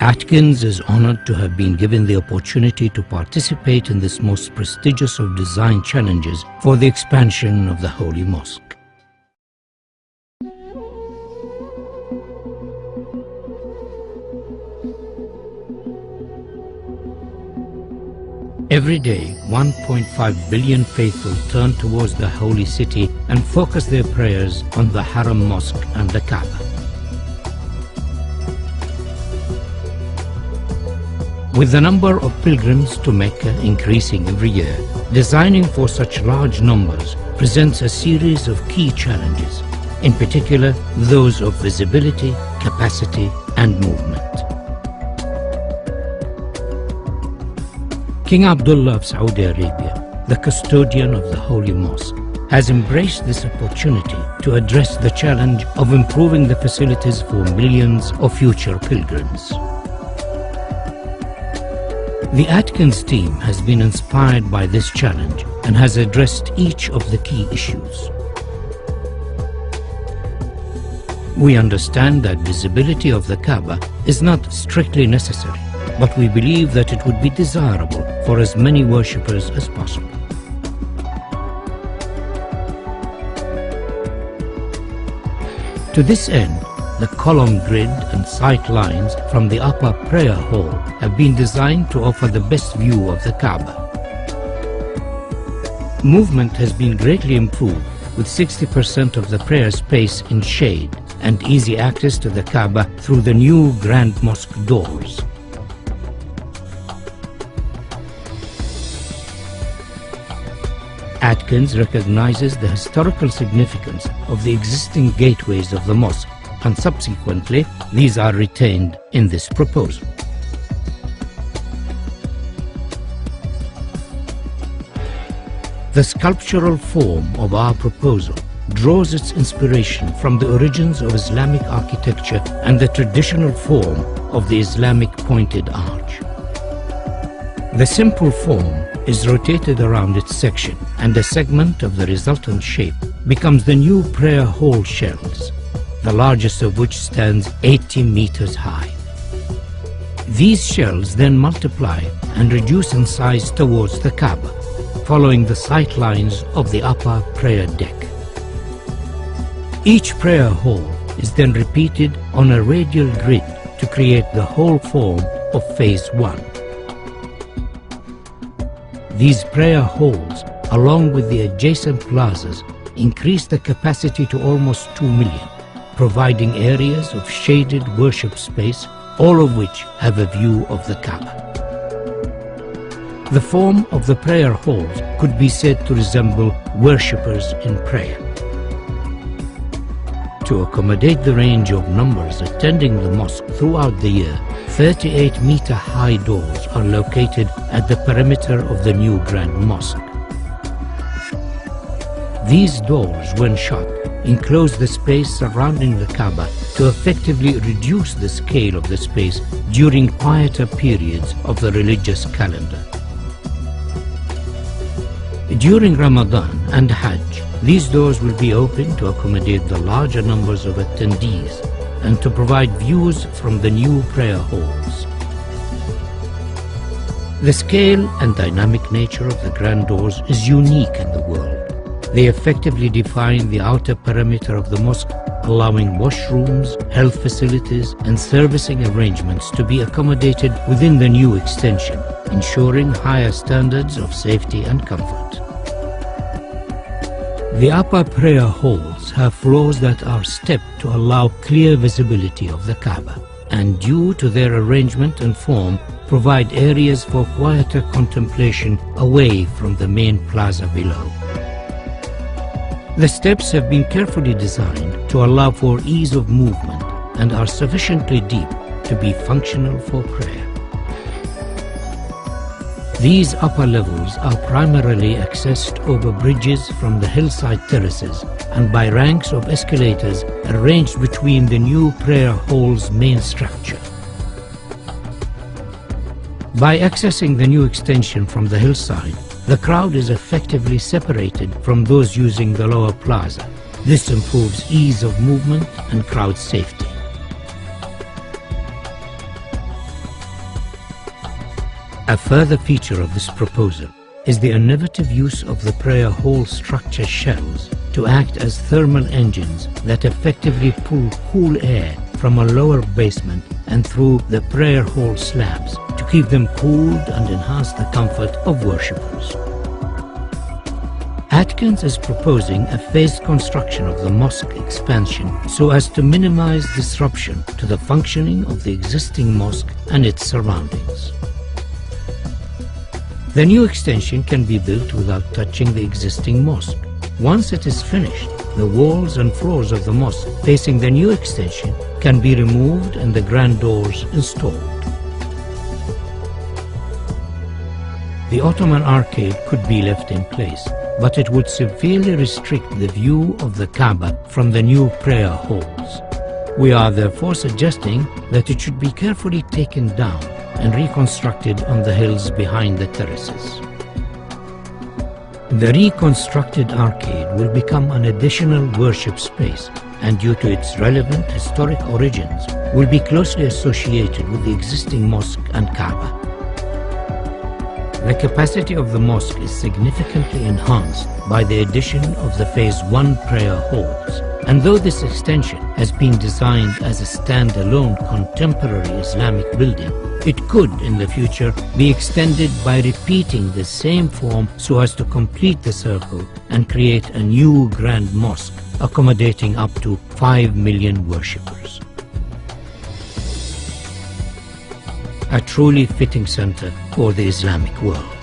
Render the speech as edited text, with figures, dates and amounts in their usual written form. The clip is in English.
Atkins is honored to have been given the opportunity to participate in this most prestigious of design challenges for the expansion of the Holy Mosque. Every day, 1.5 billion faithful turn towards the holy city and focus their prayers on the Haram Mosque and the Kaaba. With the number of pilgrims to Mecca increasing every year, designing for such large numbers presents a series of key challenges, in particular those of visibility, capacity, and movement. King Abdullah of Saudi Arabia, the custodian of the Holy Mosque, has embraced this opportunity to address the challenge of improving the facilities for millions of future pilgrims. The Atkins team has been inspired by this challenge and has addressed each of the key issues. We understand that visibility of the Kaaba is not strictly necessary, but we believe that it would be desirable for as many worshippers as possible. To this end, the column grid and sight lines from the upper prayer hall have been designed to offer the best view of the Kaaba. Movement has been greatly improved, with 60% of the prayer space in shade and easy access to the Kaaba through the new Grand Mosque doors. Atkins recognizes the historical significance of the existing gateways of the mosque, and subsequently these are retained in this proposal. The sculptural form of our proposal draws its inspiration from the origins of Islamic architecture and the traditional form of the Islamic pointed arch. The simple form is rotated around its section, and a segment of the resultant shape becomes the new prayer hall shells, the largest of which stands 80 meters high. These shells then multiply and reduce in size towards the Kaaba, following the sight lines of the upper prayer deck. Each prayer hall is then repeated on a radial grid to create the whole form of Phase 1. These prayer halls, along with the adjacent plazas, increase the capacity to almost 2 million, providing areas of shaded worship space, all of which have a view of the Kaaba. The form of the prayer halls could be said to resemble worshippers in prayer. To accommodate the range of numbers attending the mosque throughout the year, 38-meter-high doors are located at the perimeter of the new Grand Mosque. These doors, when shut, enclose the space surrounding the Kaaba to effectively reduce the scale of the space during quieter periods of the religious calendar. During Ramadan and Hajj, these doors will be open to accommodate the larger numbers of attendees and to provide views from the new prayer halls. The scale and dynamic nature of the grand doors is unique in the world. They effectively define the outer perimeter of the mosque, allowing washrooms, health facilities, and servicing arrangements to be accommodated within the new extension, ensuring higher standards of safety and comfort. The upper prayer halls have floors that are stepped to allow clear visibility of the Kaaba, and due to their arrangement and form, provide areas for quieter contemplation away from the main plaza below. The steps have been carefully designed to allow for ease of movement and are sufficiently deep to be functional for prayer. These upper levels are primarily accessed over bridges from the hillside terraces and by ranks of escalators arranged between the new prayer hall's main structure. By accessing the new extension from the hillside, the crowd is effectively separated from those using the lower plaza. This improves ease of movement and crowd safety. A further feature of this proposal is the innovative use of the prayer hall structure shells to act as thermal engines that effectively pull cool air from a lower basement and through the prayer hall slabs to keep them cooled and enhance the comfort of worshippers. Atkins is proposing a phased construction of the mosque expansion so as to minimize disruption to the functioning of the existing mosque and its surroundings. The new extension can be built without touching the existing mosque. Once it is finished, the walls and floors of the mosque facing the new extension can be removed and the grand doors installed. The Ottoman arcade could be left in place, but it would severely restrict the view of the Kaaba from the new prayer halls. We are therefore suggesting that it should be carefully taken down and reconstructed on the hills behind the terraces. The reconstructed arcade will become an additional worship space and, due to its relevant historic origins, will be closely associated with the existing mosque and Kaaba. The capacity of the mosque is significantly enhanced by the addition of the Phase 1 prayer halls, and though this extension has been designed as a stand-alone contemporary Islamic building, it could in the future be extended by repeating the same form so as to complete the circle and create a new grand mosque accommodating up to 5 million worshippers. A truly fitting center for the Islamic world.